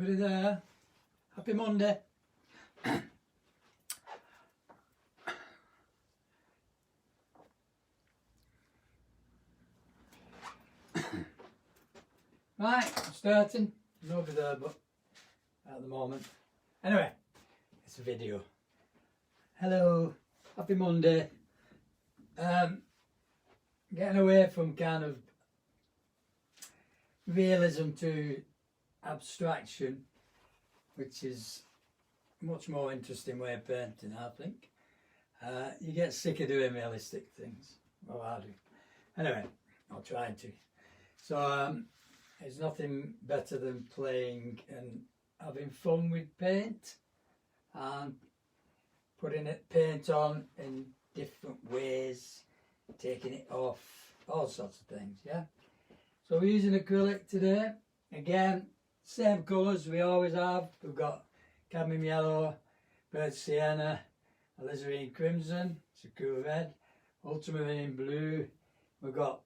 Everybody there? Happy Monday. Right, I'm starting. Nobody there but at the moment. Anyway, it's a video. Hello, happy Monday. Getting away from kind of realism to abstraction, which is a much more interesting way of painting, I think. You get sick of doing realistic things. Well, I do. Anyway, I'll try to. So, there's nothing better than playing and having fun with paint and putting paint on in different ways, taking it off, all sorts of things, yeah? So we're using acrylic today. Again, same colours we always have. We've got cadmium yellow, bird sienna, alizarin crimson, sakura red, ultramarine blue. We've got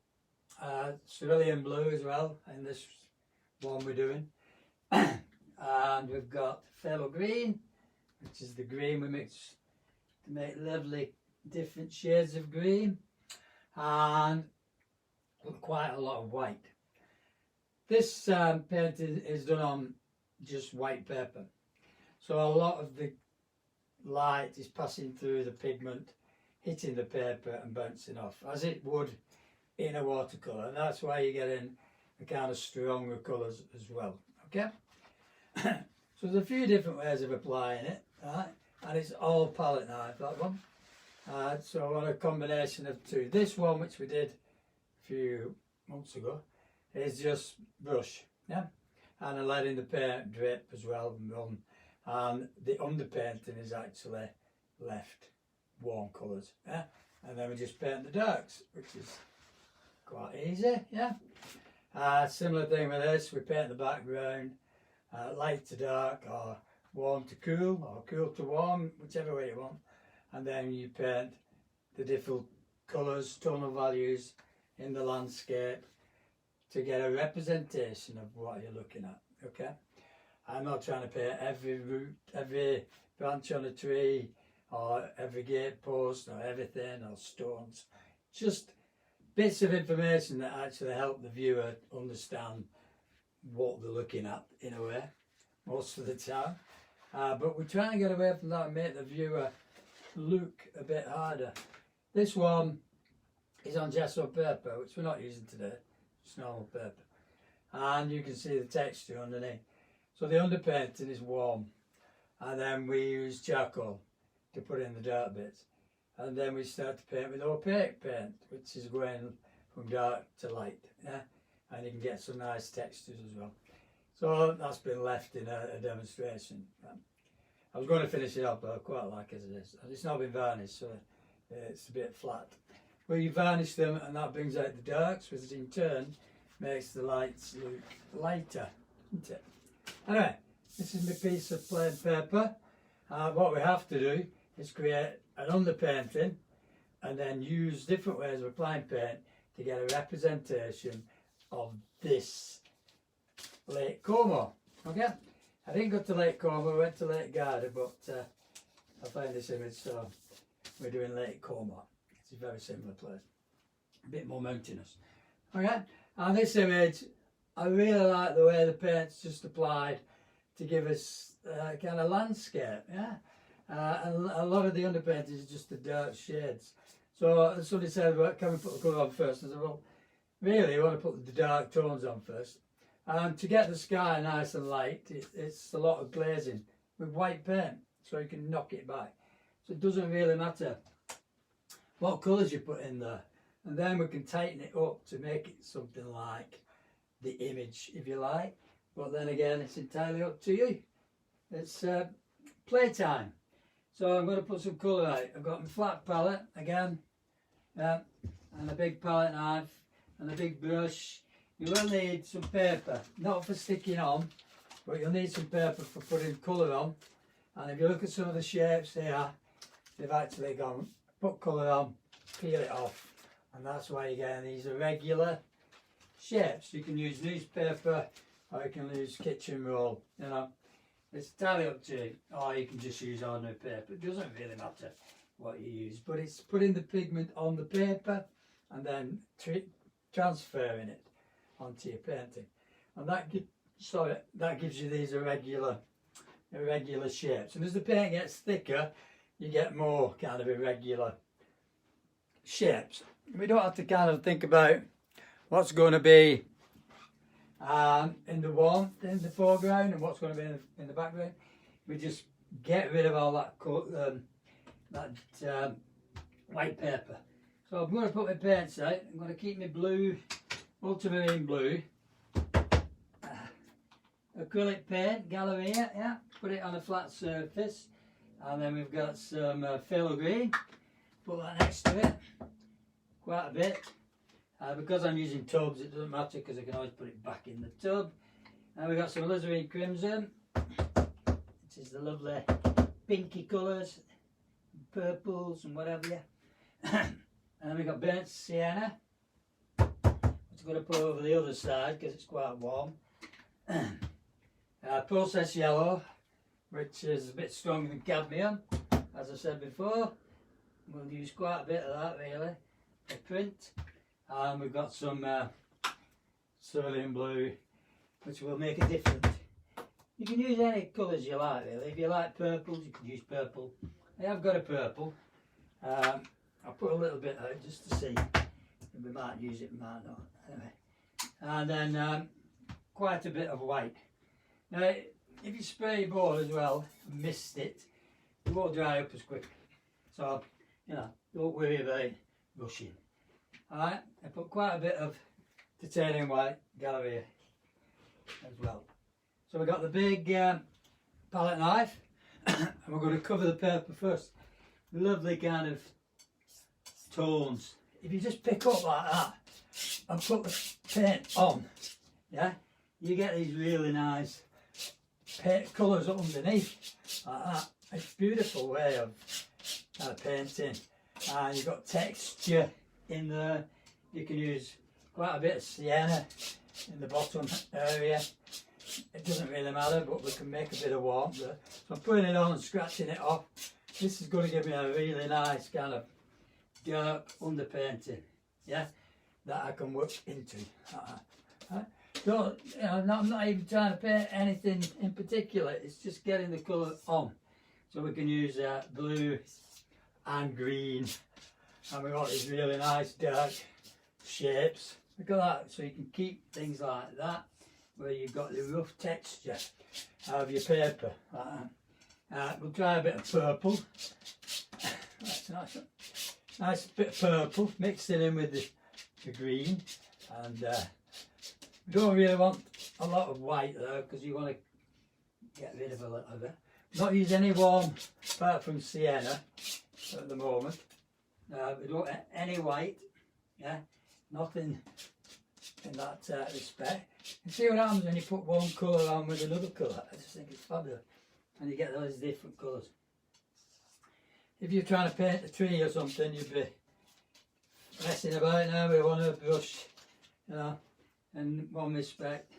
cerulean blue as well in this one we're doing. And we've got phthalo green, which is the green we mix to make lovely different shades of green, and quite a lot of white. This painting is done on just white paper, so a lot of the light is passing through the pigment, hitting the paper and bouncing off, as it would in a watercolour, and that's why you're getting the kind of stronger colours as well, okay? So there's a few different ways of applying it, right? And it's all palette knife, that one. So I want a combination of two. This one, which we did a few months ago, is just brush, yeah? And I'm letting the paint drip as well and run. And the underpainting is actually left warm colours, yeah? And then we just paint the darks, which is quite easy, yeah? Similar thing with this, we paint the background light to dark, or warm to cool, or cool to warm, whichever way you want. And then you paint the different colours, tonal values in the landscape to get a representation of what you're looking at, okay? I'm not trying to paint every root, every branch on a tree, or every gate post, or everything, or stones. Just bits of information that actually help the viewer understand what they're looking at, in a way, most of the time. But we try and get away from that and make the viewer look a bit harder. This one is on gesso paper, which we're not using today, just normal paper. And you can see the texture underneath. So the underpainting is warm, and then we use charcoal to put in the dark bits. And then we start to paint with opaque paint, which is going from dark to light, yeah? And you can get some nice textures as well. So that's been left in a demonstration. I was going to finish it up, but I quite like it as it is. It's not been varnished, so it's a bit flat. Well, you varnish them and that brings out the darks, which in turn makes the lights look lighter, doesn't it? Anyway, this is my piece of plain paper. What we have to do is create an underpainting and then use different ways of applying paint to get a representation of this Lake Como, okay? I didn't go to Lake Como, I went to Lake Garda, but I found this image, so we're doing Lake Como. It's a very similar place, a bit more mountainous, okay? And this image, I really like the way the paint's just applied to give us kind of landscape, yeah? And a lot of the underpainting is just the dark shades. So somebody said, well, can we put the colour on first? And I said, well, really, you want to put the dark tones on first. And to get the sky nice and light, it's a lot of glazing with white paint, so you can knock it back. So it doesn't really matter what colours you put in there. And then we can tighten it up to make it something like the image, if you like. But then again, it's entirely up to you. It's playtime. So I'm going to put some colour out. I've got my flat palette again, and a big palette knife and a big brush. You will need some paper, not for sticking on, but you'll need some paper for putting colour on. And if you look at some of the shapes here, they've actually gone, put colour on, peel it off, and that's why you're getting these irregular shapes. You can use newspaper, or you can use kitchen roll, you know. It's entirely up to you, or you can just use ordinary paper. It doesn't really matter what you use, but it's putting the pigment on the paper and then transferring it onto your painting, and that gives you these irregular shapes. And as the paint gets thicker, you get more kind of irregular shapes. We don't have to kind of think about what's going to be in the foreground and what's going to be in the background. We just get rid of all that white paper. So I'm going to put my paints out. I'm going to keep my blue, ultramarine blue, acrylic paint, Galleria, yeah. Put it on a flat surface, and then we've got some phthalo green. Put that next to it, quite a bit. Because I'm using tubs, it doesn't matter because I can always put it back in the tub. And we've got some alizarin crimson, which is the lovely pinky colours, purples and whatever. Yeah. And then we've got burnt sienna, which I'm going to put over the other side because it's quite warm. Processed yellow, which is a bit stronger than cadmium, as I said before. We'll use quite a bit of that really for print. And we've got some cerulean blue, which will make a difference. You can use any colours you like really. If you like purples, you can use purple. I have got a purple. I'll put a little bit out just to see. We might use it, might not. Anyway. And then quite a bit of white. Now, if you spray your board as well and mist it, it won't dry up as quick. So, you know, don't worry about rushing. Alright, I put quite a bit of titanium white Galleria as well. So we've got the big palette knife, and we're going to cover the paper first. Lovely kind of tones. If you just pick up like that and put the paint on, yeah, you get these really nice paint colours underneath like that. It's a beautiful way of painting, and you've got texture in there. You can use quite a bit of sienna in the bottom area. It doesn't really matter, but we can make a bit of warmth there. So I'm putting it on and scratching it off. This is going to give me a really nice kind of dark underpainting, yeah, that I can work into. Don't, you know, I'm not even trying to paint anything in particular. It's just getting the colour on. So we can use blue and green, and we've got these really nice dark shapes. Look at that. So you can keep things like that, where you've got the rough texture of your paper. We'll try a bit of purple. That's nice. Nice bit of purple, mixed it in with the green, and we don't really want a lot of white there because you want to get rid of a little of it. Not use any warm apart from sienna at the moment. We don't want any white, yeah, nothing in that respect. You see what happens when you put one colour on with another colour. I just think it's fabulous, and you get those different colours. If you're trying to paint a tree or something, you'd be messing about now with one brush, you know. In one respect,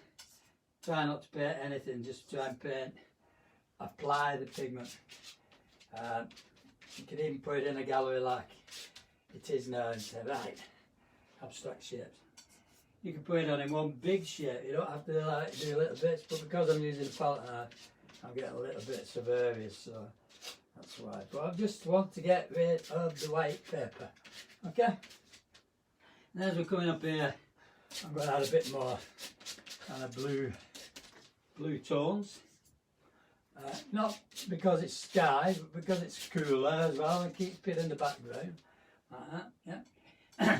try not to paint anything, just try and paint, apply the pigment. You can even put it in a gallery like it is now and say, right, abstract shapes. You can put it on in one big shape, you don't have to like do little bits, but because I'm using a palette knife, I'm getting little bits of areas, so that's why. But I just want to get rid of the white paper, okay? And as we're coming up here, I'm going to add a bit more kind of blue tones. Not because it's sky, but because it's cooler as well, and keep it in the background like that. Yeah.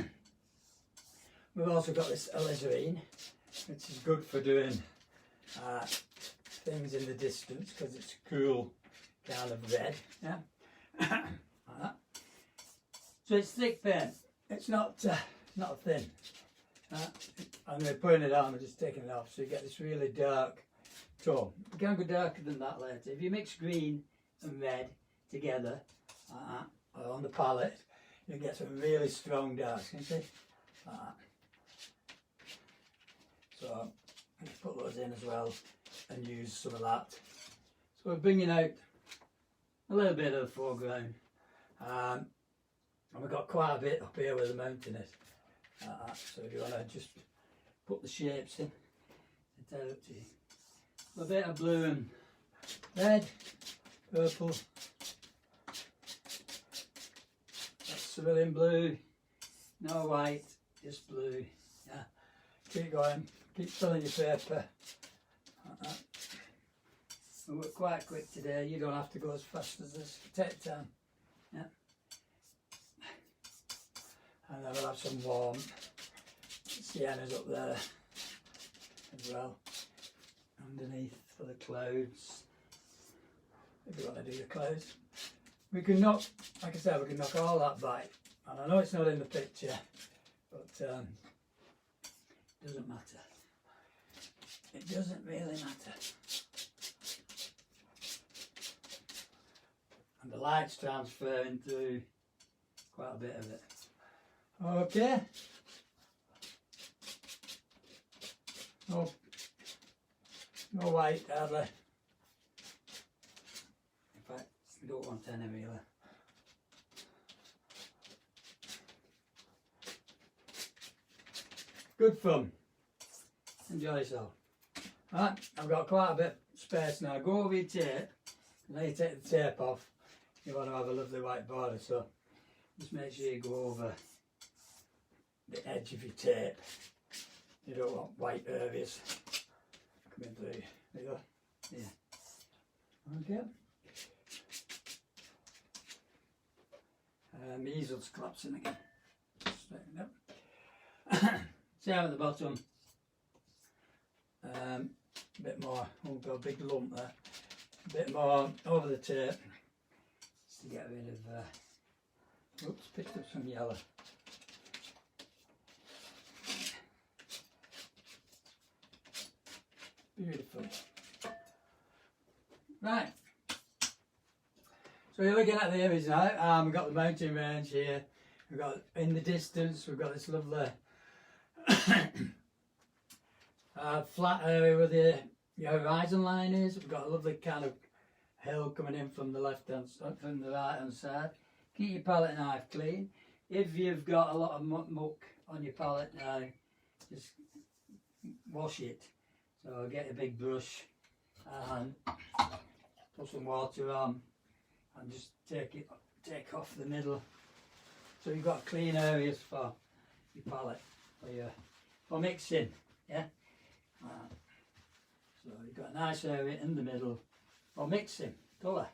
We've also got this alizarin, which is good for doing things in the distance because it's a cool kind of red. Yeah. Like that. So it's thick paint. It's not thin. I'm going to put it on, I'm just taking it off, so you get this really dark tone. You can go darker than that later. If you mix green and red together on the palette, you get some really strong darks, can you see? So put those in as well and use some of that. So we're bringing out a little bit of the foreground, and we've got quite a bit up here where the mountain is. So if you want to just put the shapes in, it's out to you. A bit of blue and red, purple, that's civilian blue, no white, just blue. Yeah, keep going, keep filling your paper. We work quite quick today, you don't have to go as fast as this, take time. Yeah. And then we'll have some warm siennas up there as well, underneath for the clouds, if you want to do the clouds. We can knock, like I said, we can knock all that back, and I know it's not in the picture, but it doesn't matter. It doesn't really matter. And the light's transferring through quite a bit of it. Okay. No white hardly. In fact, we don't want any really. Good fun. Enjoy yourself. Right, I've got quite a bit of space now. Go over your tape. Now you take the tape off. You want to have a lovely white border, so just make sure you go over the edge of your tape. You don't want white areas coming through. There you go. Yeah. Okay. My easel's collapsing again. Straighten up. Same at the bottom. A bit more. Oh, got a big lump there. A bit more over the tape. Just to get rid of. Oops, picked up some yellow. Beautiful. Right. So you're looking at the image now. We've got the mountain range here. We've got in the distance. We've got this lovely flat area where the horizon line is. We've got a lovely kind of hill coming in from the from the right hand side. Keep your palette knife clean. If you've got a lot of muck on your palette now, just wash it. So get a big brush and put some water on and just take off the middle. So you've got clean areas for your palette for mixing. Yeah. So you've got a nice area in the middle for mixing colour,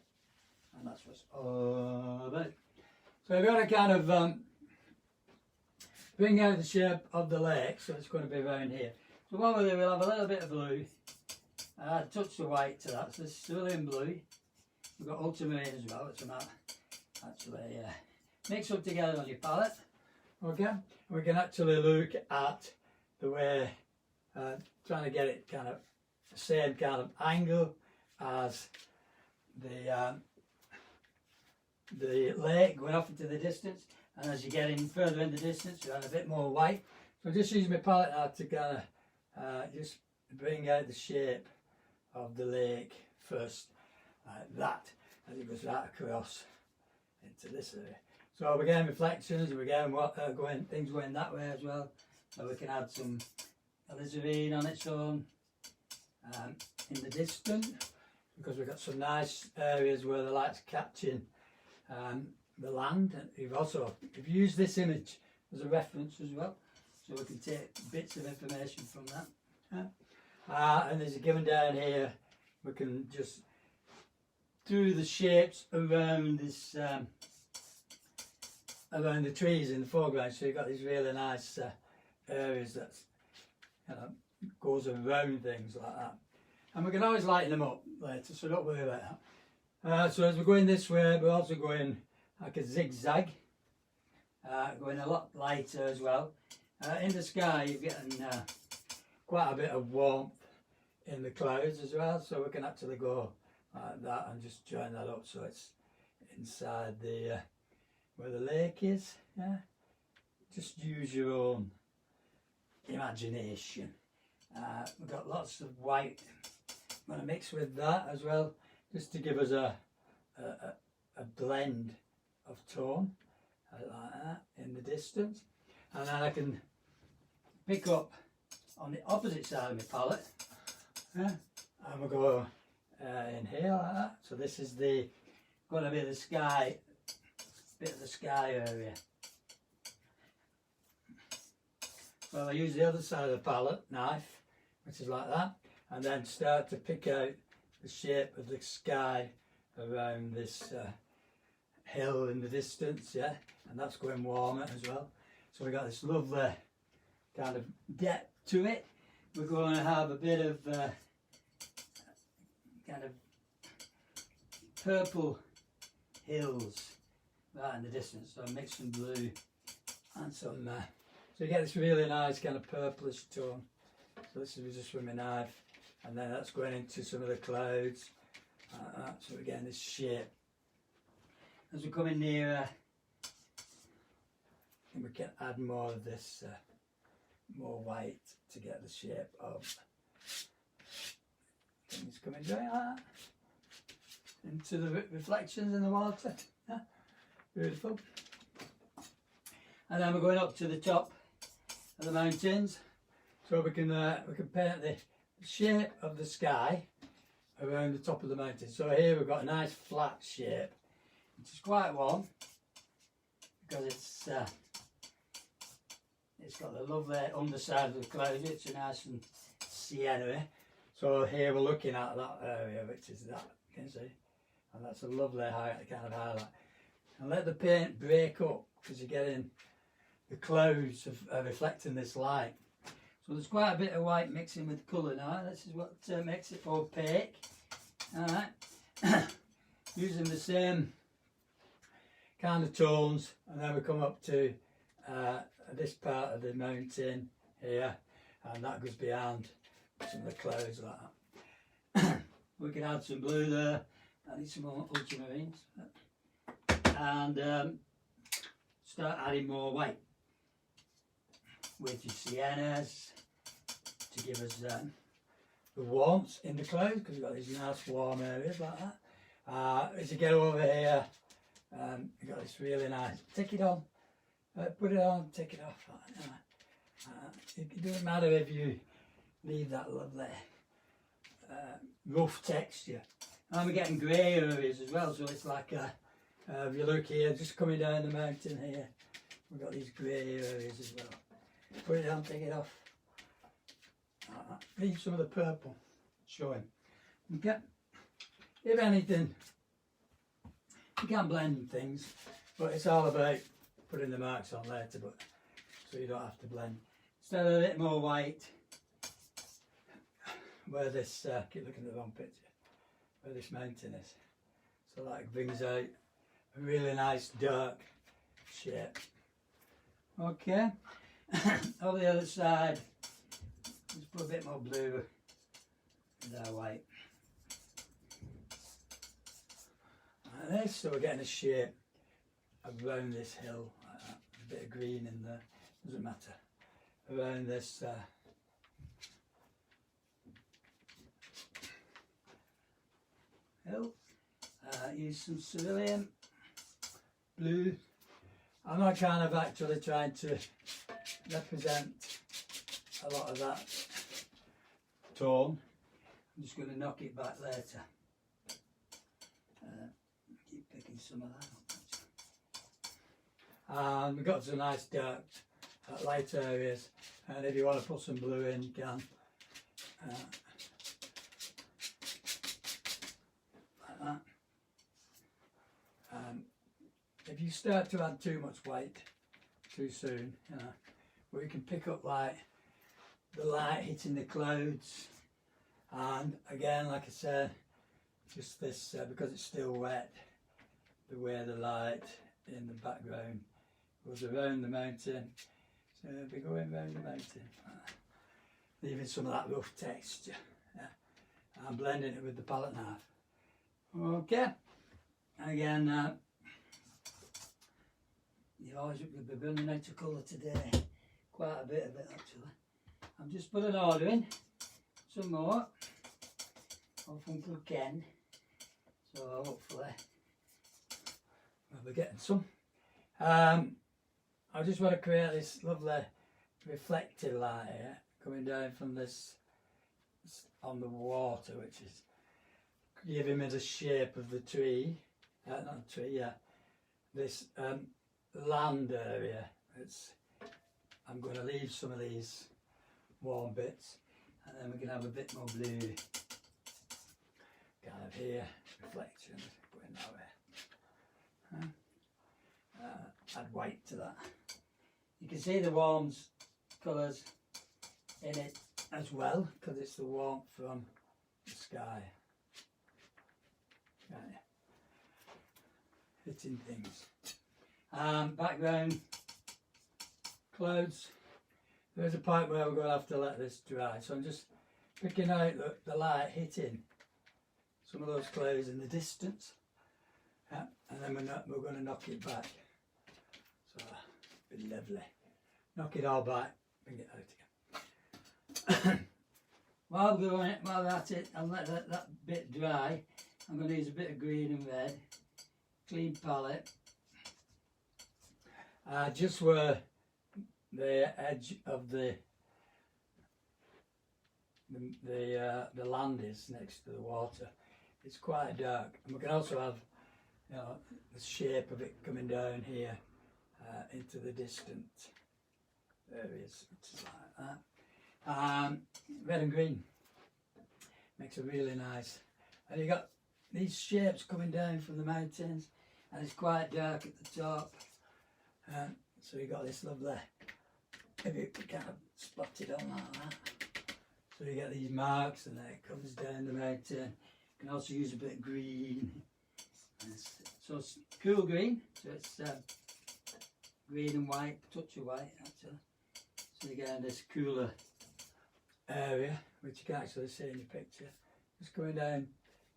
and that's what's all about. So we've got to kind of bring out the shape of the lake, so it's going to be around here. So what we'll do, we'll have a little bit of blue, touch the white to that, so this is cerulean blue. We've got ultramarine as well, which I might actually mix up together on your palette. Okay, and we can actually look at the way, trying to get it kind of the same kind of angle as the lake going off into the distance, and as you get in further in the distance you add a bit more white. So just use my palette now to kind of just bring out the shape of the lake first, like that, as it goes right across into this area. So we're getting reflections, and we're getting things going that way as well. So we can add some alizarin on its own in the distance, because we've got some nice areas where the light's catching the land. And we've used this image as a reference as well, so we can take bits of information from that. And as you're given down here, we can just do the shapes around this around the trees in the foreground. So you've got these really nice areas that goes around things like that. And we can always lighten them up later, so don't worry about that. So as we're going this way, we're also going like a zigzag, going a lot lighter as well. In the sky you're getting quite a bit of warmth in the clouds as well, so we can actually go like that and just join that up so it's inside the where the lake is. Yeah, just use your own imagination We've got lots of white. I'm going to mix with that as well, just to give us a blend of tone, like that, in the distance. And then I can pick up on the opposite side of my palette, and we'll go in here like that. So this is going to be the sky, bit of the sky area. Well, I use the other side of the palette knife, which is like that, and then start to pick out the shape of the sky around this hill in the distance, yeah, and that's going warmer as well. So we got this lovely kind of depth to it. We're going to have a bit of kind of purple hills right in the distance. So I mix some blue and some, so you get this really nice kind of purplish tone. So this is just with my knife, and then that's going into some of the clouds. So we're getting this shape. As we're coming nearer, we can add more of this, more white to get the shape of things coming down like that into the reflections in the water. Yeah, beautiful. And then we're going up to the top of the mountains, so we can paint the shape of the sky around the top of the mountain. So here we've got a nice flat shape, which is quite warm because it's got the lovely underside of the clouds, which are nice and sienna. So here we're looking at that area, which is that, you can see, and that's a lovely kind of highlight. And let the paint break up, because you're getting the clouds of reflecting this light. So there's quite a bit of white mixing with colour now. This is what makes it opaque. Alright, using the same kind of tones, and then we come up to this part of the mountain here, and that goes behind some of the clouds like that. We can add some blue there. I need some more ultramarines, and start adding more white with your siennas to give us the warmth in the clouds, because we've got these nice warm areas like that. As you get over here, you've got this really nice, take it on, put it on, take it off. It doesn't matter if you leave that lovely rough texture. And we're getting grey areas as well, so it's like if you look here, just coming down the mountain here, we've got these grey areas as well. Put it on, take it off. Leave some of the purple showing. Okay. If anything, you can blend things, but it's all about putting the marks on later, but so you don't have to blend. Instead of a bit more white, where this, keep looking at the wrong picture, where this mountain is. So that brings out a really nice dark shape. Okay. On the other side, just put a bit more blue with our white. Like this, so we're getting a shape around this hill, like that. A bit of green in there, doesn't matter. Around this hill. Use some cerulean blue. I'm not kind of actually trying to represent a lot of that tone. I'm just going to knock it back later. Keep picking some of that up. And we've got some nice dark light areas, and if you want to put some blue in, you can. Like that. If you start to add too much white too soon, you know, where you can pick up like the light hitting the clouds, and again, like I said, just this because it's still wet, the way the light in the background goes around the mountain, so it'll be going around the mountain, leaving some of that rough texture. Yeah. I'm blending it with the palette knife. Okay, again, you always will be burning out of colour today, quite a bit of it actually. I'm just put an order in, some more, off Uncle Ken, so hopefully we'll be getting some. I just want to create this lovely reflective light here, coming down from this on the water, which is giving me the shape of the tree, not tree, yeah, this land area. I'm going to leave some of these warm bits, and then we can have a bit more blue kind of here, reflections going that way. Add white to that. You can see the warmth colours in it as well, because it's the warmth from the sky. Right. Hitting things. Background clouds. There's a point where we're going to have to let this dry, so I'm just picking out the light hitting some of those clouds in the distance, and then we're going to knock it back. So it'll be lovely. Knock it all back, bring it out again. While we're at it, I'll let that bit dry. I'm going to use a bit of green and red, clean palette, just where the edge of the land is next to the water. It's quite dark, and we can also have, you know, the shape of it coming down here into the distant areas, which is like that. Red and green makes it really nice, and you got these shapes coming down from the mountains, and it's quite dark at the top, so you got this lovely, maybe you can kind of spot it on like that, so you get these marks, and then it comes down the mountain. You can also use a bit of green, so it's cool green, so it's green and white, touch of white actually, so you get this cooler area which you can actually see in your picture, just going down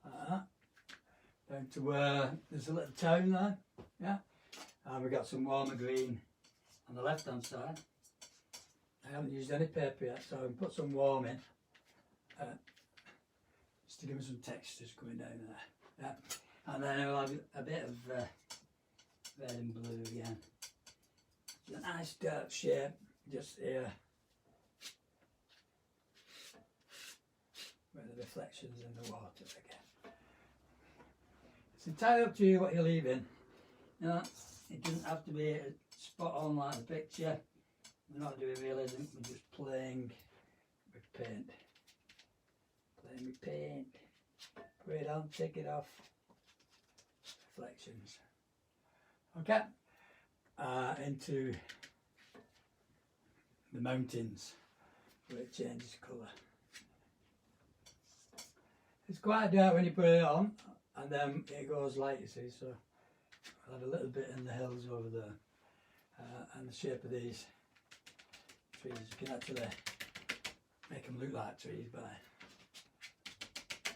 like that, down to where there's a little town there, yeah, and we've got some warmer green on the left hand side. I haven't used any paper yet, so I can put some warm in just to give me some textures coming down there, yeah. And then I'll have a bit of red and blue again. It's a nice dark shape just here, where the reflections in the water again. It's entirely up to you what you leave in. You know, it doesn't have to be spot on like the picture. We're not doing realism, we're just playing with paint. Playing with paint. Put it on, take it off. Reflections. Okay. Into the mountains where it changes colour. It's quite dark when you put it on, and then it goes light, you see, so I'll have a little bit in the hills over there, and the shape of these trees, you can actually make them look like trees by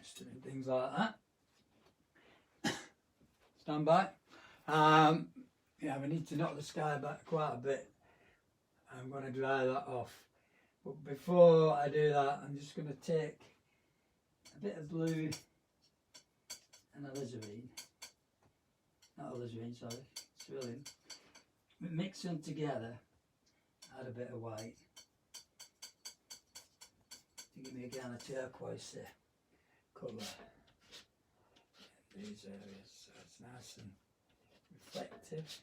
just doing things like that. Stand by. Yeah, we need to knock the sky back quite a bit. I'm going to dry that off, but before I do that, I'm just going to take a bit of blue and alizarin, not alizarin, sorry, cerulean, mix them together, add a bit of white to give me again a turquoise colour in these areas, so it's nice and reflective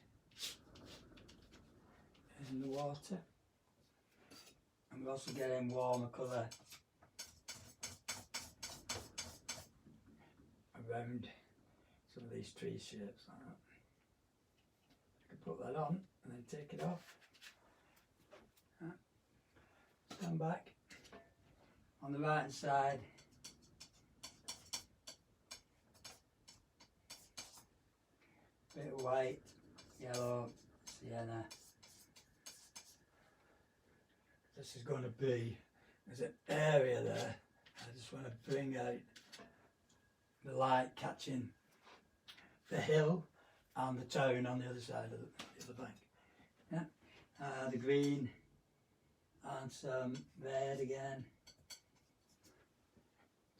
in the water, and we're also getting warmer colour around some of these tree shapes like that. I can put that on and then take it off. Stand back. On the right hand side, bit of white, yellow, sienna. This is going to be, there's an area there, I just want to bring out the light catching the hill and the town on the other side of the bank. Yeah. The green and some red again.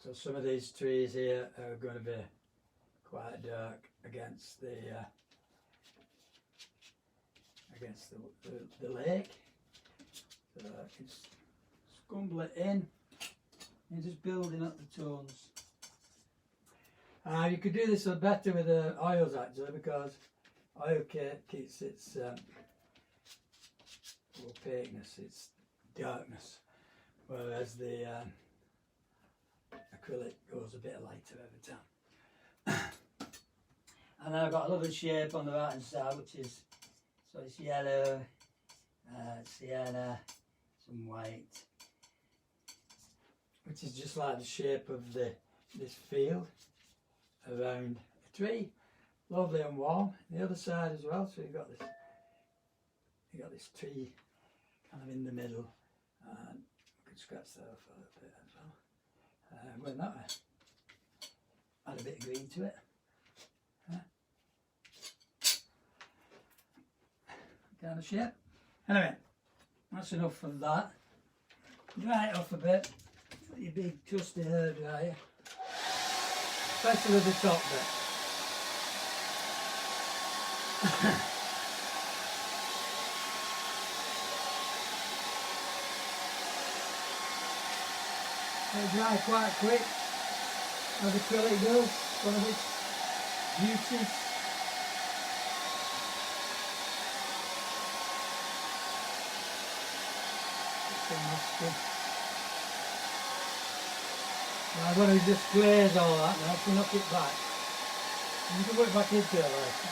So some of these trees here are going to be quite dark against the lake. So just scumble it in. You're just building up the tones. You could do this better with oils actually, because oil keeps its opaqueness, its darkness, whereas the acrylic goes a bit lighter every time. And then I've got a little shape on the right hand side, which is, so it's yellow, sienna, some white, which is just like the shape of this field around a tree. Lovely and warm. The other side as well, so you've got this tree kind of in the middle, and we could scratch that off a little bit as well. Well, that add a bit of green to it. Kind of shape. Anyway, that's enough of that. Dry it off a bit. Got your big trusty hair dryer, especially the top bit. They dry quite quick, as acrylic does, one of its beauties. Now I'm going to just glaze all that now to knock it back. You can put it back into it later.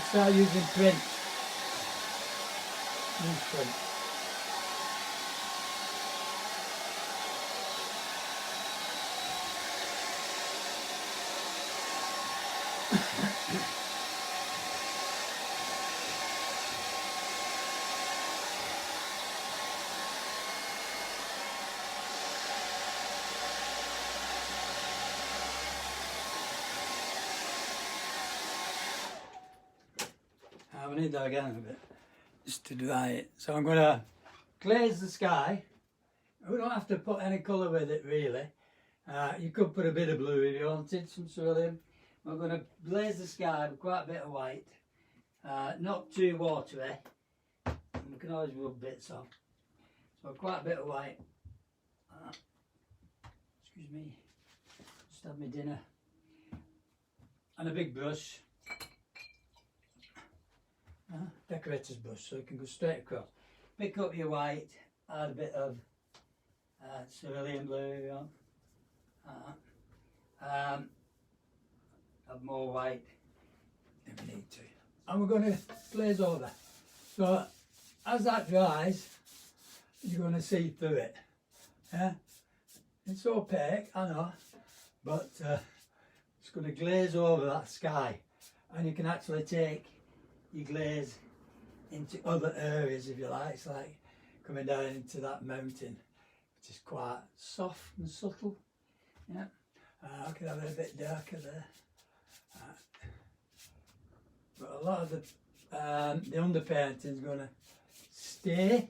Start using print. Use print. We need that again a bit, just to dry it. So I'm going to glaze the sky. We don't have to put any colour with it really. You could put a bit of blue if you wanted, some cerulean. We're going to glaze the sky with quite a bit of white, not too watery. We can always rub bits on. So quite a bit of white. Excuse me, just had my dinner. And a big brush. Decorator's brush, so you can go straight across. Pick up your white, add a bit of cerulean blue if you want. Add more white if you need to. And we're going to glaze over. So as that dries, you're going to see through it. Yeah? It's opaque, I know, but it's going to glaze over that sky, and you can actually take your glaze into other areas if you like. It's like coming down into that mountain, which is quite soft and subtle. Yeah, I could have it a bit darker there, but a lot of the underpainting is going to stay.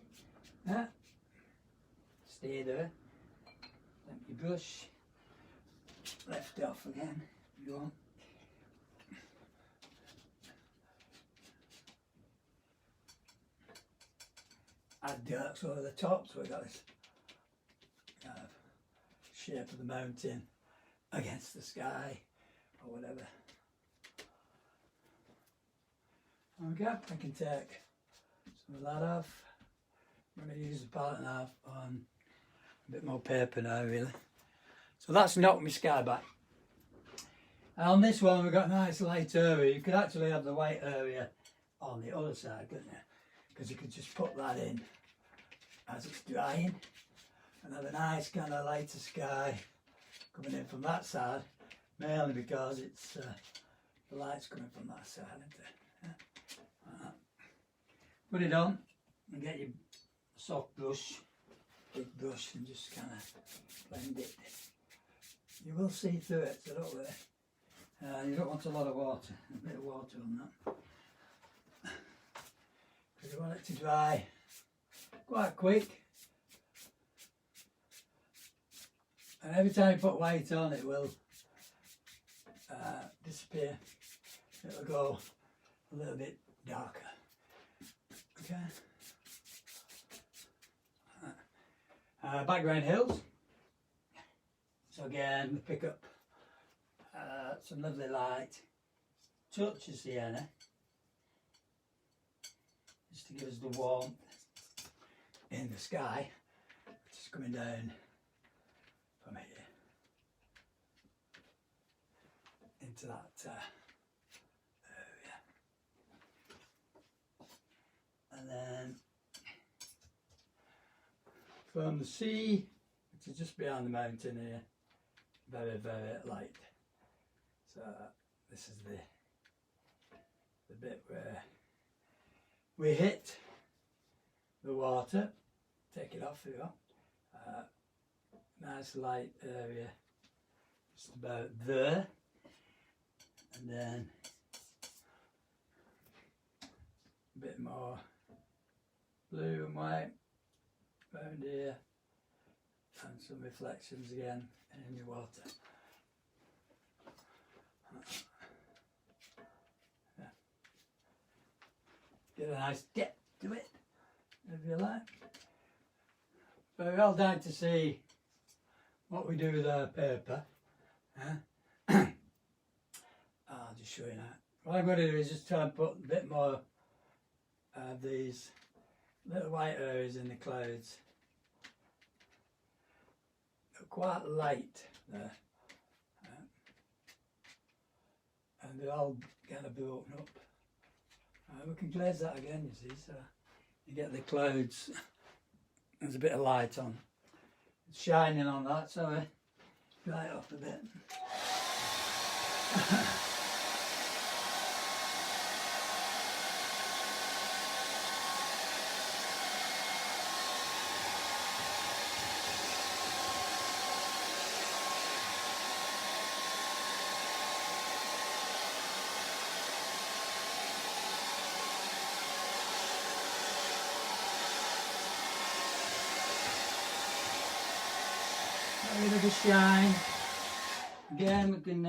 Yeah, stay there. Let your brush left off again if you want. Add darks over the top, so we got this kind of shape of the mountain against the sky or whatever. Okay, I can take some of that off. I'm going to use the palette knife on a bit more paper now really. So that's knocked my sky back. And on this one we've got a nice light area. You could actually have the white area on the other side, couldn't you? Because you could just put that in as it's drying and have a nice kind of lighter sky coming in from that side, mainly because it's the light's coming from that side, isn't it? Yeah. Put it on and get your soft brush, big brush, and just kind of blend it. You will see through it, so don't worry. You don't want a lot of water, a bit of water on that. You want it to dry quite quick. And every time you put white on, it will disappear. It'll go a little bit darker. Okay. Background hills. So again, we pick up some lovely light, touch of sienna, just to give us the warmth in the sky, which is coming down from here into that area. And then from the sea, which is just behind the mountain here, very, very light. So this is the bit where we hit the water, take it off if you want. Nice light area, just about there, and then a bit more blue and white around here, and some reflections again in the water. Yeah. Get a nice depth to it, if you like. But we're all down to see what we do with our paper. I'll just show you now. What I'm going to do is just try and put a bit more of these little white areas in the clouds. They're quite light there. And they're all kind of broken up. We can glaze that again, you see, so you get the clouds. There's a bit of light on. It's shining on that, so I dry it off a bit. A bit of a shine. Again, we can,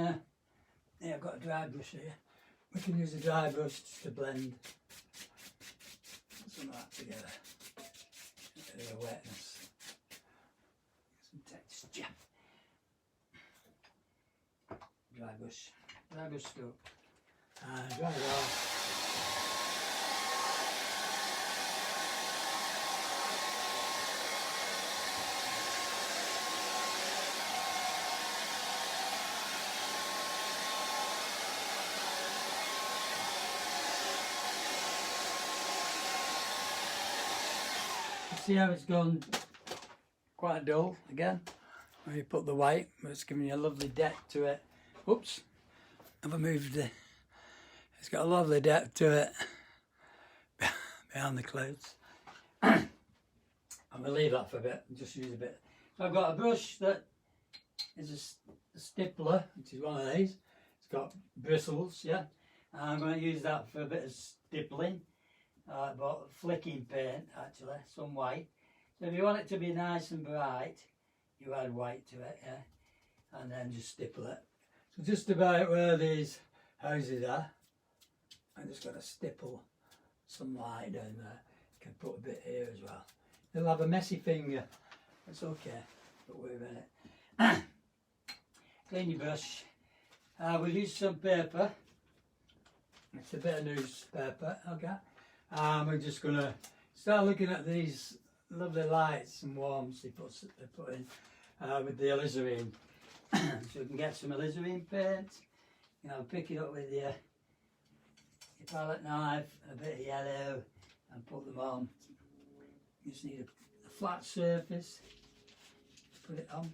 yeah, I've got a dry brush here. We can use a dry brush just to blend some of that together. A bit of wetness, some texture. Dry brush stroke. And dry it off. See how it's gone quite dull again when you put the white, but it's giving you a lovely depth to it. Oops, have I moved the... It's got a lovely depth to it behind the clouds. I'm going to leave that for a bit and just use a bit. So I've got a brush that is a stippler, which is one of these. It's got bristles, yeah. And I'm going to use that for a bit of stippling. But flicking paint, actually, some white. So if you want it to be nice and bright, you add white to it, yeah, and then just stipple it. So just about where these houses are, I'm just going to stipple some light down there. You can put a bit here as well. You'll have a messy finger. It's okay, don't worry about it. Clean your brush. We'll use some paper. It's a bit of newspaper, okay. We're just going to start looking at these lovely lights and warmths they put in with the alizarin. So you can get some alizarin paint, you know, pick it up with your palette knife, a bit of yellow, and put them on. You just need a flat surface to put it on.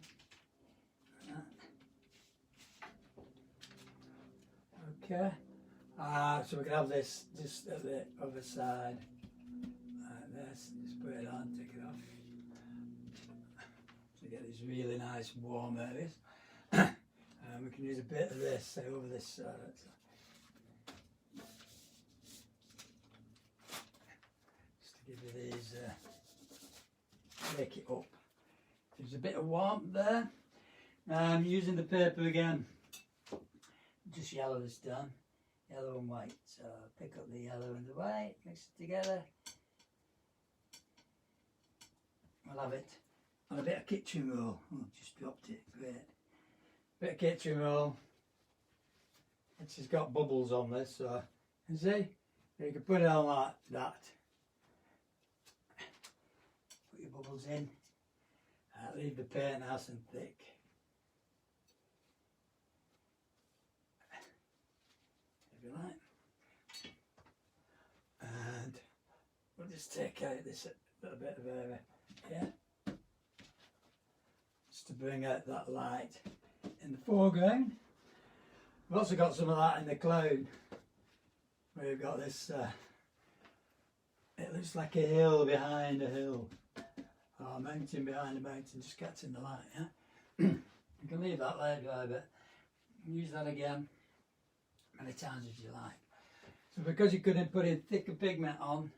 Okay. So we can have this just at the other side, like this, just put it on, take it off. So you get these really nice warm areas. We can use a bit of this, say over this side. Just to give you these break it up. There's a bit of warmth there. Using the paper again, just yellow this down, yellow and white. So pick up the yellow and the white, mix it together. We'll have it on a bit of kitchen roll. Oh, just dropped it, great. Bit of kitchen roll. It's just got bubbles on this, so you see, you can put it on like that. Put your bubbles in. Leave the paint nice and thick. If you like. And we'll just take out this little bit of area here. Just to bring out that light in the foreground. We've also got some of that in the cloud. We've got this, it looks like a hill behind a hill. Or a mountain behind a mountain, just catching the light, yeah? You can leave that layer dry, but use that again many times as you like. So because you couldn't put in thicker pigment on,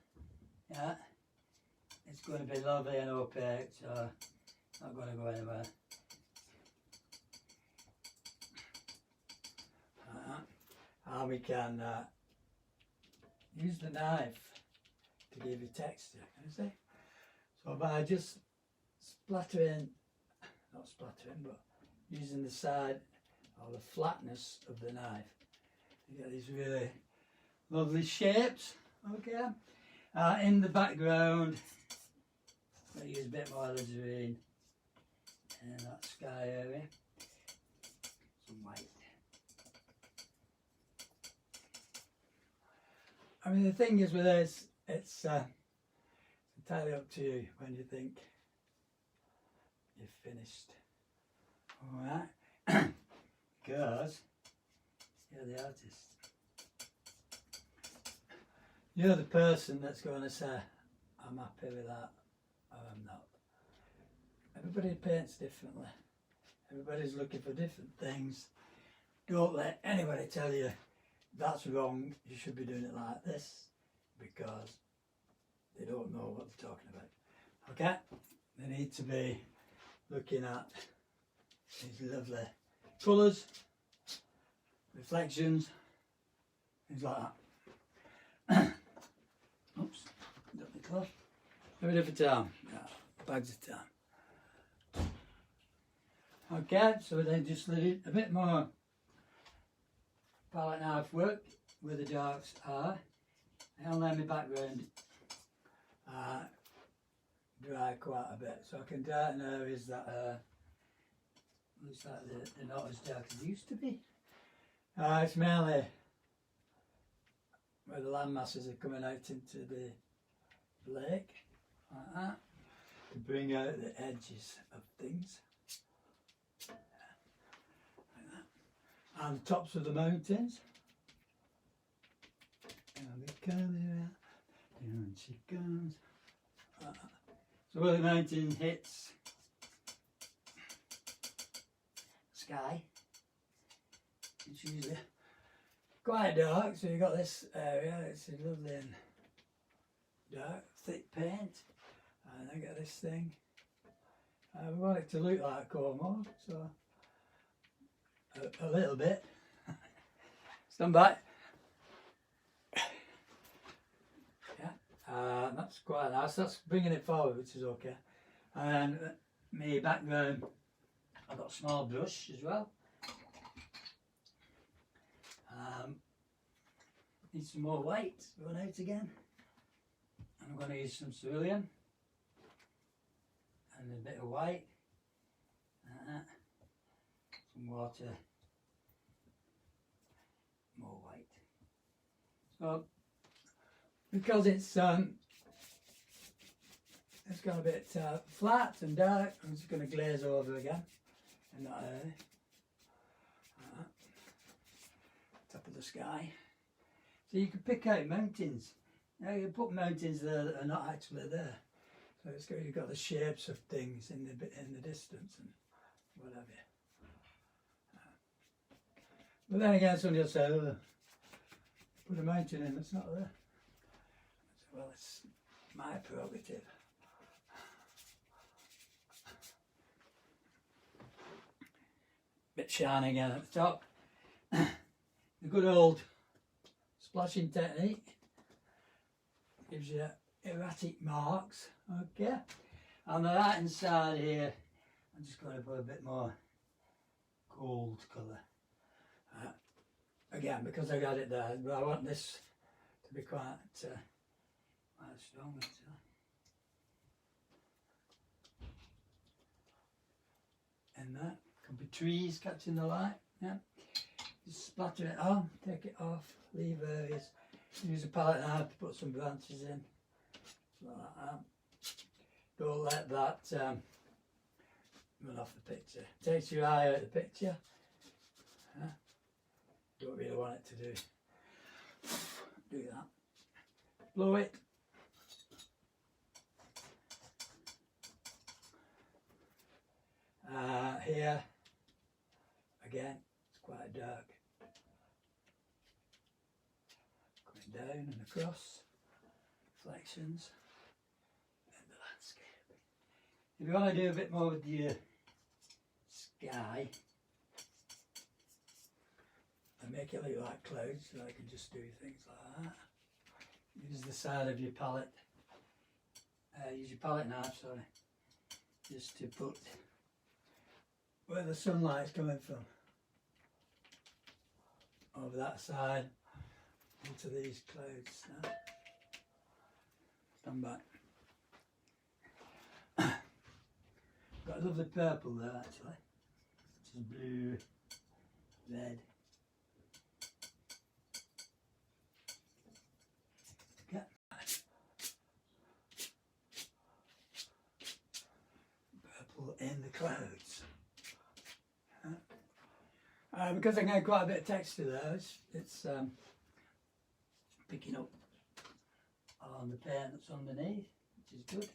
yeah, it's going to be lovely and opaque, so it's not going to go anywhere. And we can use the knife to give you texture, can you see? So by just splattering, not splattering, but using the side or the flatness of the knife, you get these really lovely shapes. Okay. In the background, I use a bit more alizarin in that sky area. Some white. I mean, the thing is with this, it's entirely up to you when you think you've finished. Alright? Because you're the artist. You're the person that's going to say, I'm happy with that, or I'm not. Everybody paints differently. Everybody's looking for different things. Don't let anybody tell you that's wrong, you should be doing it like this, because they don't know what they're talking about. Okay? They need to be looking at these lovely colours, reflections, things like that. Oops, got the cloth. Have a different time. Yeah, bags of time. Okay, so then just let it a bit more palette knife work where the darks are. I'll let my background dry quite a bit, so I can darken areas that looks like they're not as dark as they used to be. It's mainly where the land masses are coming out into the lake, like that, to bring out the edges of things. And the tops of the mountains. And the camera, and she comes. So where the mountain hits sky, it's usually quite dark. So you've got this area, it's lovely and dark, thick paint. And I get this thing. We want it to look like Como, so a little bit. Stand by. Yeah, that's quite nice. That's bringing it forward, which is okay. And my background, I've got a small brush as well. Need some more white run out again. I'm going to use some cerulean and a bit of white. Some water. More white. So because it's got a bit flat and dark, I'm just going to glaze over again in that area. Top of the sky. So you can pick out mountains. Now you put mountains there that are not actually there. So it's got, you've got the shapes of things in the distance and whatever. But then again, somebody will say, oh, put a mountain in that's not there. I say, well, it's my prerogative. bit shiny again at the top. The good old splashing technique gives you erratic marks. Okay, on the right hand side here, I'm just going to put a bit more gold colour. Again, because I got it there, but I want this to be quite strong actually. And that could be trees catching the light. Yeah, just splatter it on, take it off, leave areas. Use a palette knife to put some branches in, like that. Don't let that run off the picture. Takes your eye out of the picture. Don't really want it to do that. Blow it. Here, again, it's quite dark. Going down and across, reflections, and the landscape. If you want to do a bit more with your sky, and make it look like clouds, so I can just do things like that. Use the side of your palette, use your palette knife, sorry, just to put where the sunlight's coming from. Over that side, into these clouds now. Stand back. Got a lovely purple there actually, which is blue, red. Okay. Purple in the clouds. Because I get quite a bit of texture there, it's picking up on the paint that's underneath, which is good.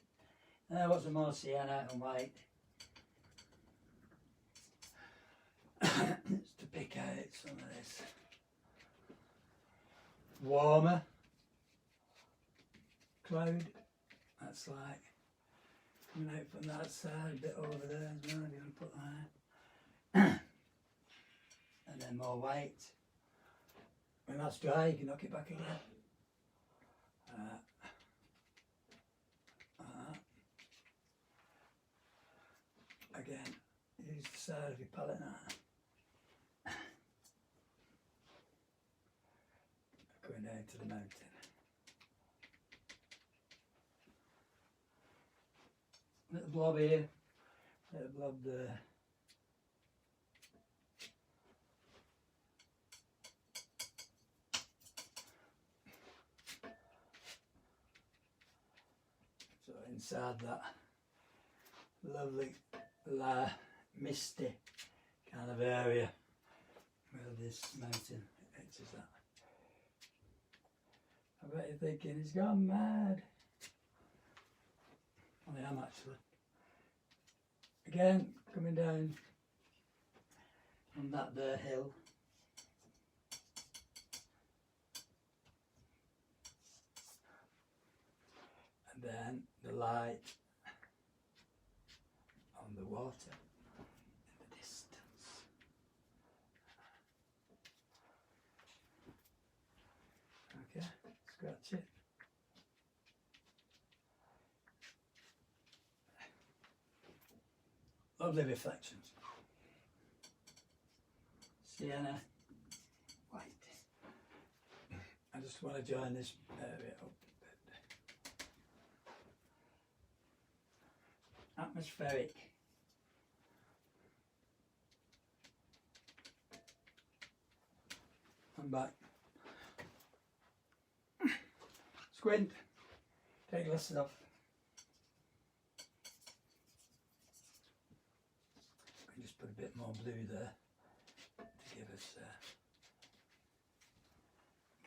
And I want some more sienna and white. Just to pick out some of this warmer cloud. That's like coming out from that side, a bit over there as well. You're going to put that. And then more white. When that's dry, you can knock it back again. Again, use the side of your palette knife. Going down to the mountain. Little blob here, little blob there. So inside that lovely misty kind of area where this mountain enters that. I bet you're thinking he's gone mad. I am actually. Again, coming down on that there hill. And then the light on the water in the distance. Okay, scratch it. Lovely reflections. Sienna, white. I just want to join this area up a bit. Atmospheric. I'm back. Squint. Take glasses off. Just put a bit more blue there to give us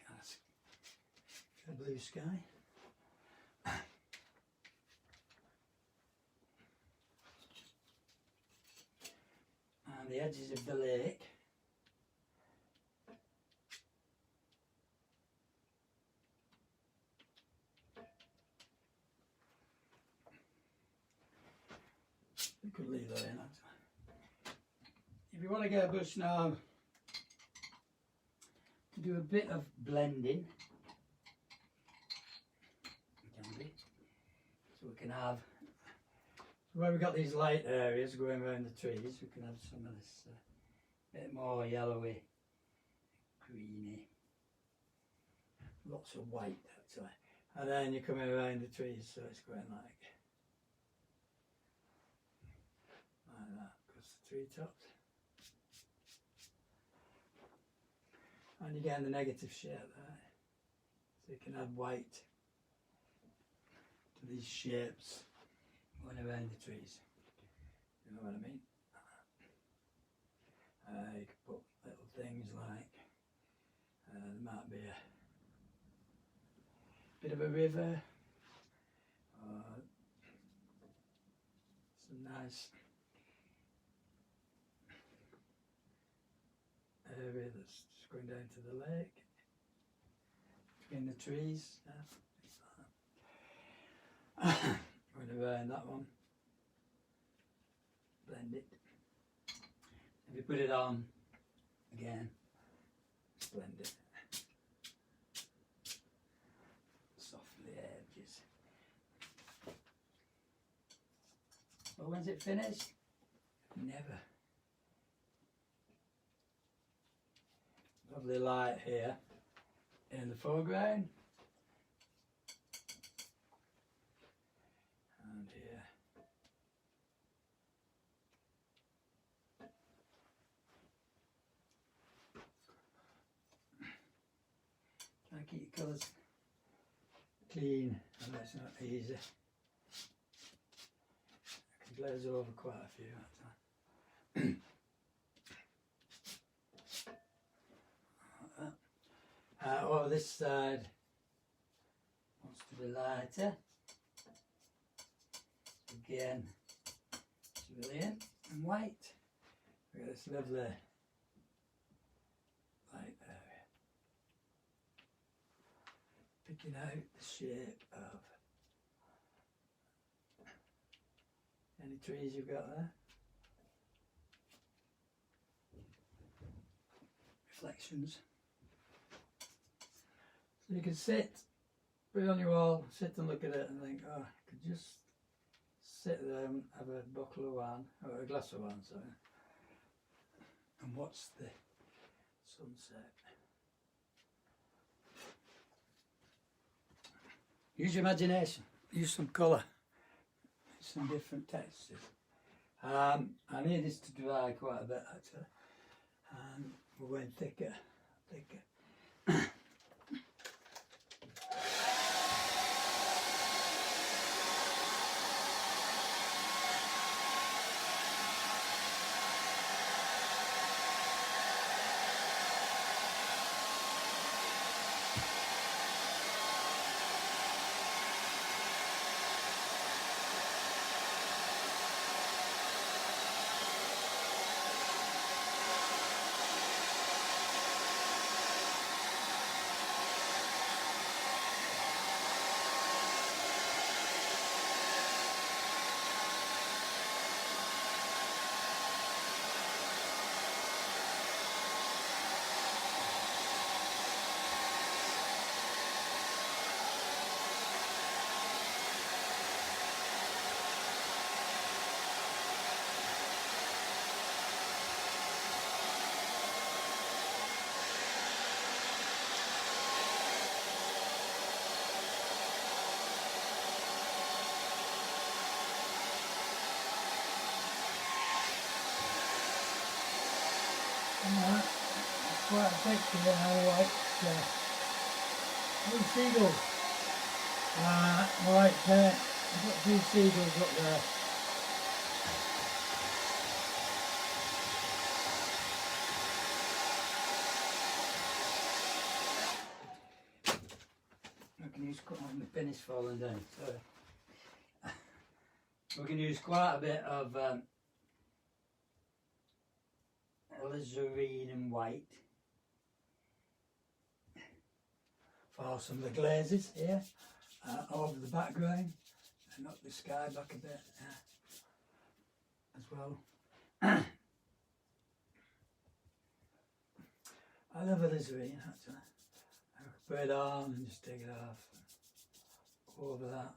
kind of blue sky. And the edges of the lake. You could leave that in actually. if you want to get a brush now to do a bit of blending, so we can have, where we've got these light areas going around the trees, we can have some of this bit more yellowy, greeny, lots of white actually, and then you're coming around the trees, so it's going like that across the treetops, and you're getting the negative shade there, so you can add white to these shapes going around the trees. You know what I mean? You can put little things like there might be a bit of a river, or some nice area that's just going down to the lake between the trees. Going around that one, blend it. If you put it on again, blend it, soften the edges. But when's it finished? Never. Lovely light here in the foreground. And here. Try to keep your colours clean, and that's not easy. I can glaze over quite a few at a time. Over this side wants to be lighter. Again, cerulean and white. Look at this lovely light area. Picking out the shape of any trees you've got there. Reflections. So you can sit, put it on your wall, sit and look at it and think, oh, I could just sit there and have a bottle of wine, or a glass of wine, sorry, and watch the sunset. Use your imagination, use some colour, some different textures. I need this to dry quite a bit actually, and we're going thicker. Quite a picture of how white little seagulls. White paint. I've got a few seagulls up there. I can use quite the pin is falling down. So we can use quite a bit of alizarin and white for some of the glazes here over the background, and knock the sky back a bit as well. I love alizarin actually. I could put it on and just take it off over that.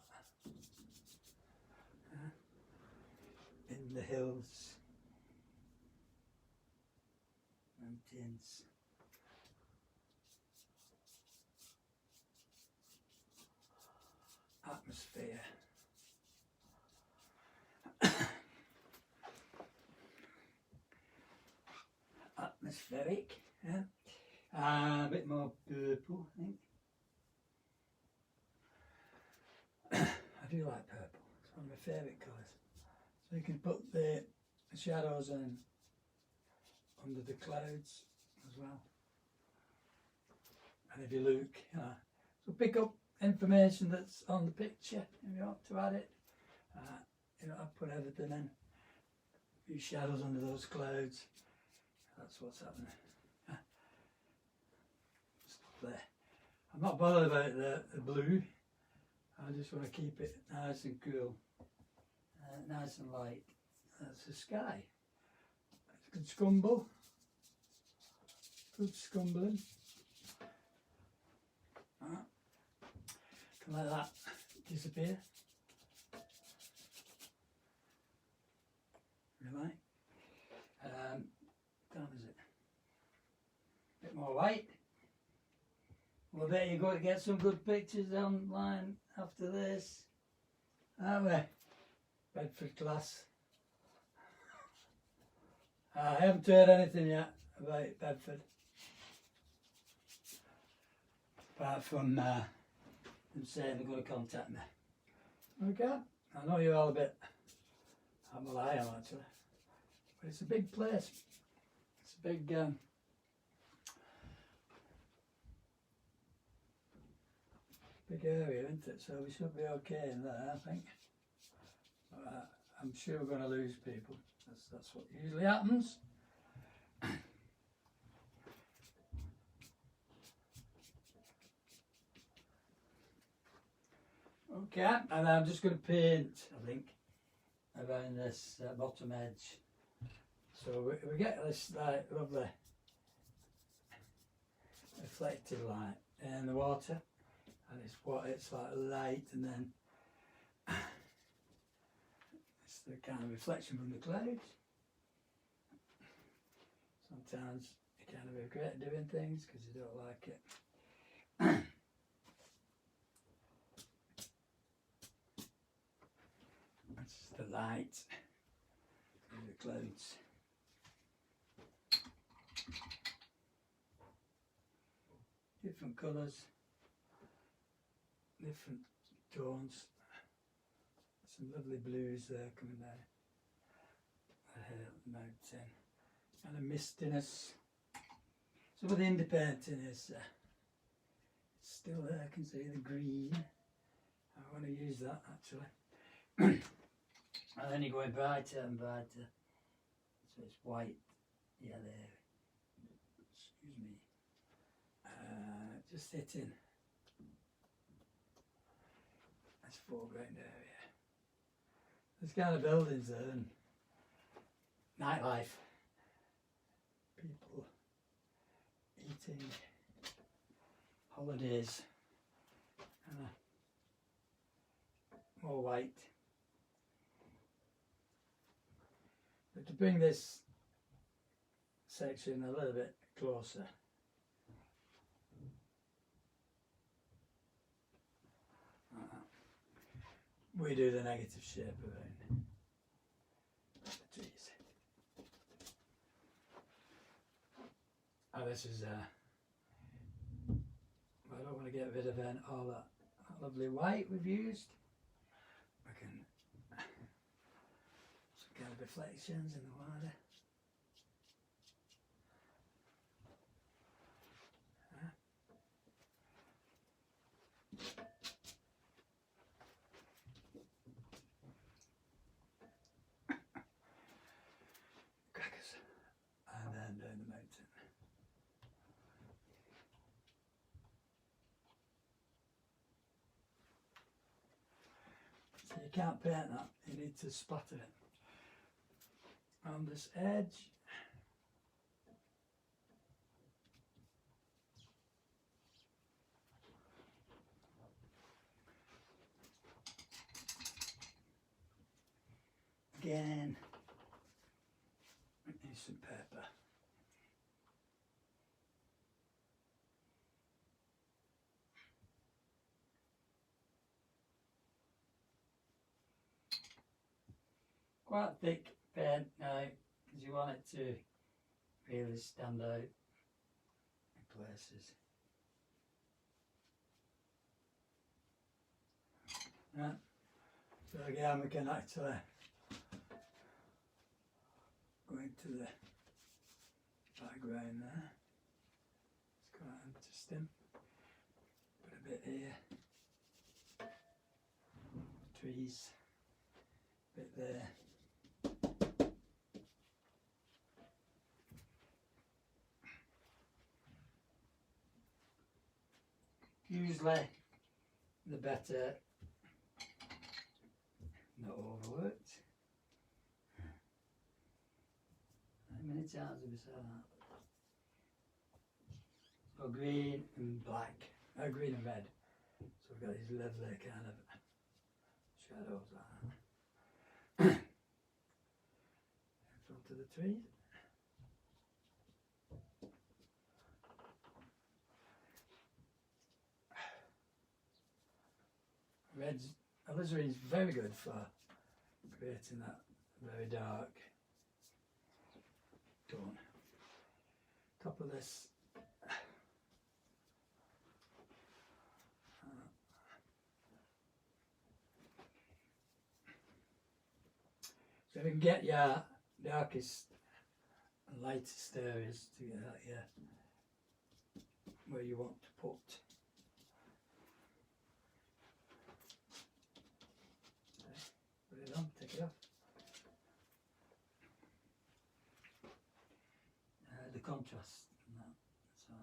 In the hills, mountains. Atmosphere. Atmospheric, yeah. A bit more purple, I think. I do like purple, it's one of my favourite colours. So you can put the shadows in under the clouds as well. And if you look, so pick up information that's on the picture if you want to add it. I've put everything in. A few shadows under those clouds. That's what's happening. Stuff there. I'm not bothered about the blue. I just want to keep it nice and cool. Nice and light. That's the sky. It's good scumble. Good scumbling. Can let that disappear. Really. Down is it? A bit more white. Well, I bet you're going to get some good pictures online after this, aren't we? Bedford class. I haven't heard anything yet about Bedford, apart from them saying they're going to contact me. Okay, I know you're all a bit, well I am actually, but it's a big place. It's a big big area, isn't it? So we should be okay in there, I think. I'm sure we're going to lose people. That's what usually happens. Okay, and I'm just going to paint, I think, around this bottom edge. So we get this like lovely reflective light in the water, and it's like light, and then it's the kind of reflection from the clouds. Sometimes you kind of regret doing things because you don't like it. That's the light through the clouds. Different colours, different tones. Some lovely blues there coming down the mountain, and a mistiness. Some of the independent is still there. I can see the green. I want to use that actually. And then you're going brighter and brighter, so it's white. Yeah, there. Excuse me. Just hitting this foreground area. There's kind of buildings there and nightlife. People eating, holidays, more white. But to bring this section a little bit closer, we do the negative shape around the trees. This is I don't want to get rid of all that lovely white we've used. I can some kind of reflections in the water. Crackers. And then down the mountain. So you can't paint that, you need to splatter it on this edge. again. Need some paper. Quite thick paint now, because you want it to really stand out in places. Right. So again, we can actually go into the background there. It's quite interesting. Put a bit here. Trees. Bit there. Usually the better not overworked. How many times have we said that? So green and black, green and red. So we've got these lovely kind of shadows like that. In front of the trees. Red's, alizarin is very good for creating that very dark tone. Top of this, so we can get your darkest and lightest areas to get that, yeah, where you want to put. Put it on, take it off. The contrast and that, so.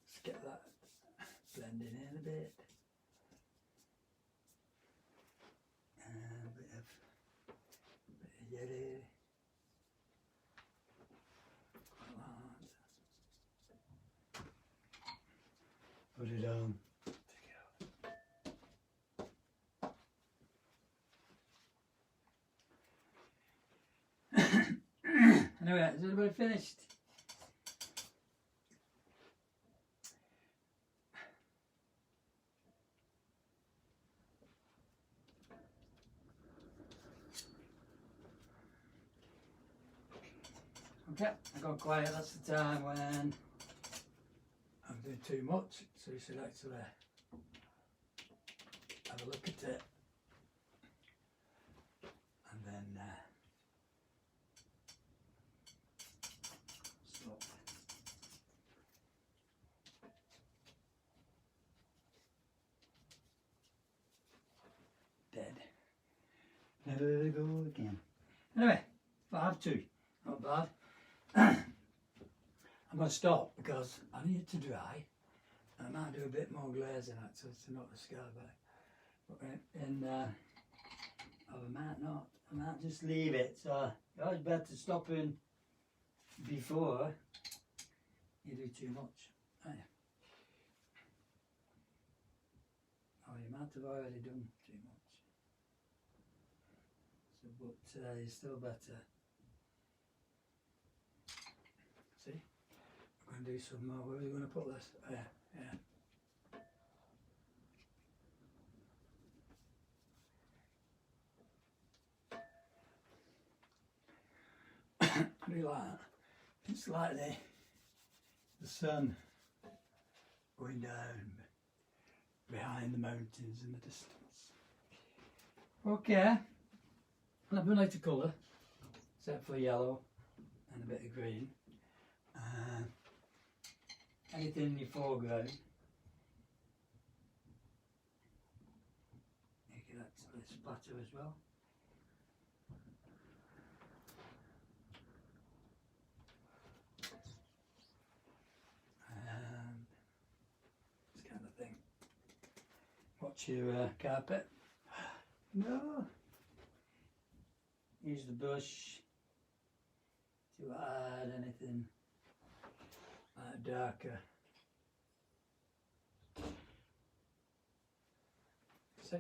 Let's get that blending in a bit. A bit of yellow. Put it on. Take it out. Anyway, is everybody finished? Okay, I got quiet. That's the time when I'm doing too much, so you should actually have a look at it and then stop. Dead. Never go again. Anyway, 5-2, not bad. I'm going to stop because I need it to dry. I might do a bit more glazing actually to knock the scale back. But I might not. I might just leave it. So it's always better stopping before you do too much. Oh, yeah. Oh, you might have already done too much. So, but it's still better. See? I'm going to do some more. Where are you going to put this? Oh, yeah, yeah. I do like that. It's like the sun going down behind the mountains in the distance. Okay, I've been out of colour, except for yellow and a bit of green. Anything in your foreground, you can actually splatter as well. This kind of thing. Watch your carpet. No. use the brush to add anything darker. See,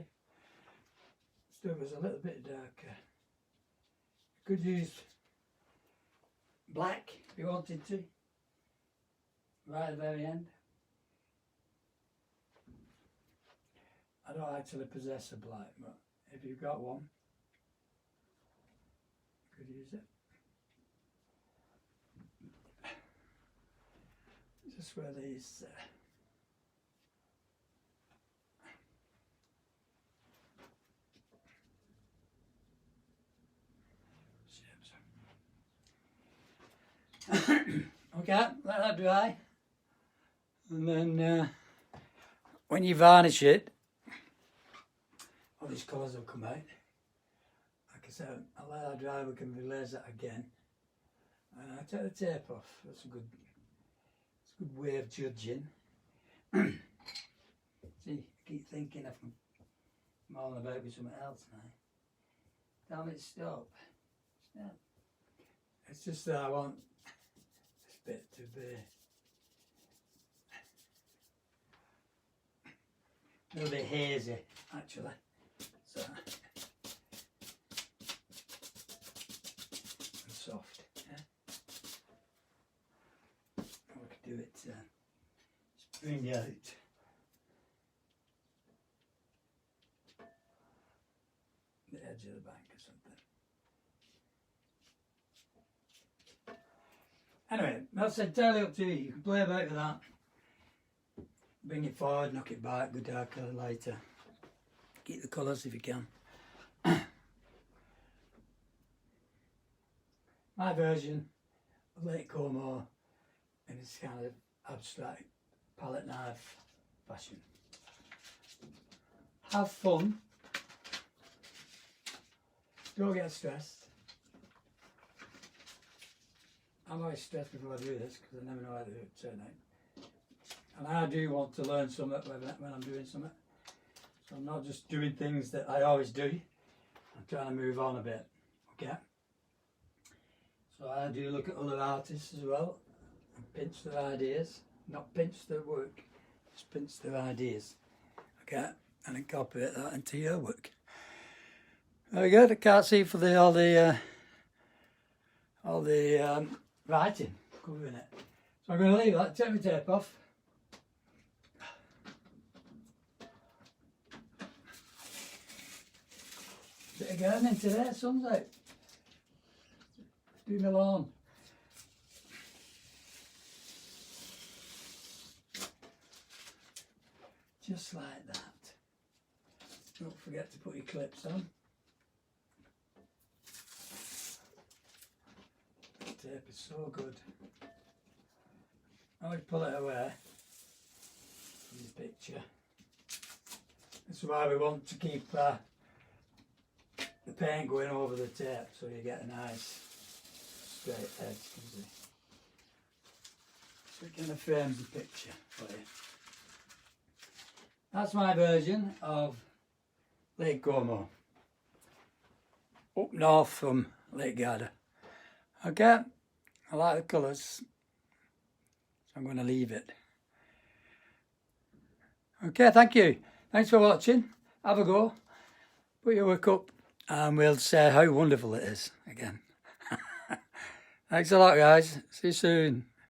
stuff was a little bit darker. You could use black if you wanted to, right at the very end. I don't actually possess a black, but if you've got one, you could use it. Just where these shapes are. Okay, let that dry, and then when you varnish it, all these colours will come out. Like I said, I'll let that dry, we can relax that again. And I take the tape off. That's a good way of judging. See, I keep thinking I'm mulling about with something else now. Tell me to stop. Stop. It's just that I want this bit to be a little bit hazy, actually. So, and soft. Yeah. We could do it. Just bring out the edge of the bank or something. Anyway, that's entirely up to you. You can play about with that. Bring it forward, knock it back, go darker, lighter. Keep the colours if you can. My version of Lake Como in this kind of abstract palette knife fashion. Have fun. Don't get stressed. I'm always stressed before I do this because I never know how to turn out. And I do want to learn something when I'm doing something. So I'm not just doing things that I always do. I'm trying to move on a bit. Okay? So I do look at other artists as well and pinch their ideas. Not pinch their work, just pinch their ideas. Okay? And incorporate that into your work. Very good. I can't see for all the writing covering it. So I'm going to leave that, take my tape off. Bit of gardening today, sun's out. Do my lawn. Just like that. Don't forget to put your clips on. The tape is so good. I always pull it away from the picture. That's why we want to keep the paint going over the tape so you get a nice straight edge. So it kind of frames the picture for you. That's my version of Lake Como, up north from Lake Garda. Okay, I like the colours, so I'm going to leave it. Okay, thank you. Thanks for watching. Have a go. Put your work up and we'll say how wonderful it is again. Thanks a lot, guys. See you soon.